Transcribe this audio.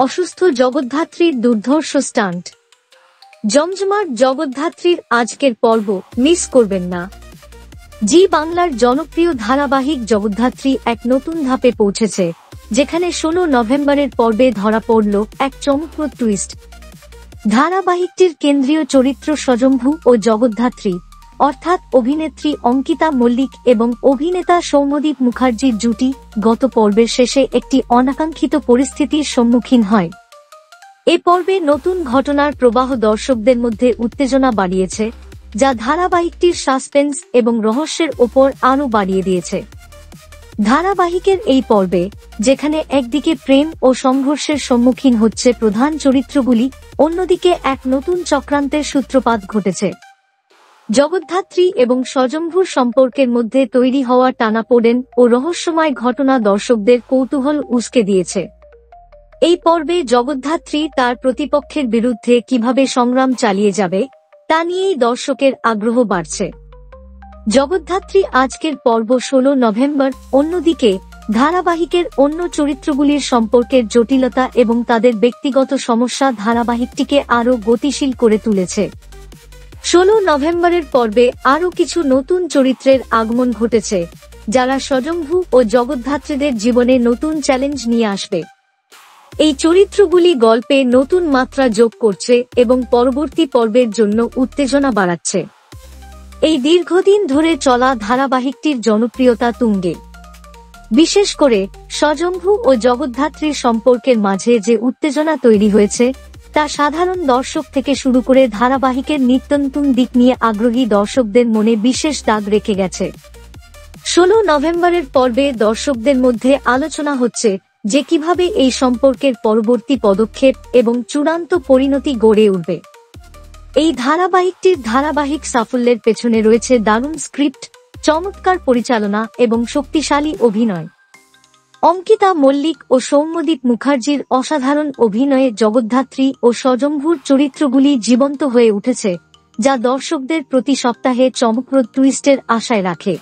অসুস্থ জগদ্ধাত্রীর দুর্ধর্ষ স্টান্ট। জমজমাট জগদ্ধাত্রীর আজকের পর্ব মিস করবেন না। জি বাংলার জনপ্রিয় ধারাবাহিক জগদ্ধাত্রী এক নতুন ধাপে পৌঁছেছে, যেখানে 16 নভেম্বরের পর্বে ধরা পড়ল এক চমকপ্রদ টুইস্ট। ধারাবাহিকটির কেন্দ্রীয় চরিত্র স্বয়ম্ভু ও জগদ্ধাত্রী, অর্থাৎ অভিনেত্রী অঙ্কিতা মল্লিক এবং অভিনেতা সৌম্যদীপ মুখার্জির জুটি গত পর্বের শেষে একটি অনাকাঙ্ক্ষিত পরিস্থিতির সম্মুখীন হয়। এ পর্বে নতুন ঘটনার প্রবাহ দর্শকদের মধ্যে উত্তেজনা বাড়িয়েছে, যা ধারাবাহিকটির সাসপেন্স এবং রহস্যের ওপর আরও বাড়িয়ে দিয়েছে। ধারাবাহিকের এই পর্বে, যেখানে একদিকে প্রেম ও সংঘর্ষের সম্মুখীন হচ্ছে প্রধান চরিত্রগুলি, অন্যদিকে এক নতুন চক্রান্তের সূত্রপাত ঘটেছে। জগদ্ধাত্রী এবং স্বয়ম্ভুর সম্পর্কের মধ্যে তৈরি হওয়া টানাপোড়েন ও রহস্যময় ঘটনা দর্শকদের কৌতূহল উস্কে দিয়েছে। এই পর্বে জগদ্ধাত্রী তার প্রতিপক্ষের বিরুদ্ধে কিভাবে সংগ্রাম চালিয়ে যাবে, তা নিয়েই দর্শকের আগ্রহ বাড়ছে। জগদ্ধাত্রী আজকের পর্ব 16 নভেম্বর। অন্যদিকে ধারাবাহিকের অন্য চরিত্রগুলির সম্পর্কের জটিলতা এবং তাদের ব্যক্তিগত সমস্যা ধারাবাহিকটিকে আরও গতিশীল করে তুলেছে। 16 নভেম্বরের পর্বে আরও কিছু নতুন চরিত্রের আগমন ঘটেছে, যারা স্বয়ম্ভু ও জগদ্ধাত্রীদের জীবনে নতুন চ্যালেঞ্জ নিয়ে আসবে। এই চরিত্রগুলি গল্পে নতুন মাত্রা যোগ করছে এবং পরবর্তী পর্বের জন্য উত্তেজনা বাড়াচ্ছে। এই দীর্ঘদিন ধরে চলা ধারাবাহিকটির জনপ্রিয়তা তুঙ্গে। বিশেষ করে স্বয়ম্ভু ও জগদ্ধাত্রীর সম্পর্কের মাঝে যে উত্তেজনা তৈরি হয়েছে, তা সাধারণ দর্শক থেকে শুরু করে ধারাবাহিকের নিত্যনতুন দিক নিয়ে আগ্রহী দর্শকদের মনে বিশেষ দাগ রেখে গেছে। 16 নভেম্বরের পর্বে দর্শকদের মধ্যে আলোচনা হচ্ছে যে কিভাবে এই সম্পর্কের পরবর্তী পদক্ষেপ এবং চূড়ান্ত পরিণতি গড়ে উঠবে। এই ধারাবাহিকটির ধারাবাহিক সাফল্যের পেছনে রয়েছে দারুণ স্ক্রিপ্ট, চমৎকার পরিচালনা এবং শক্তিশালী অভিনয়। অঙ্কিতা মল্লিক ও সৌম্যদীপ মুখার্জির অসাধারণ অভিনয়ে জগদ্ধাত্রী ও স্বয়ম্ভুর চরিত্রগুলি জীবন্ত হয়ে উঠেছে, যা দর্শকদের প্রতি সপ্তাহে চমকপ্রদ টুইস্টের আশায় রাখে।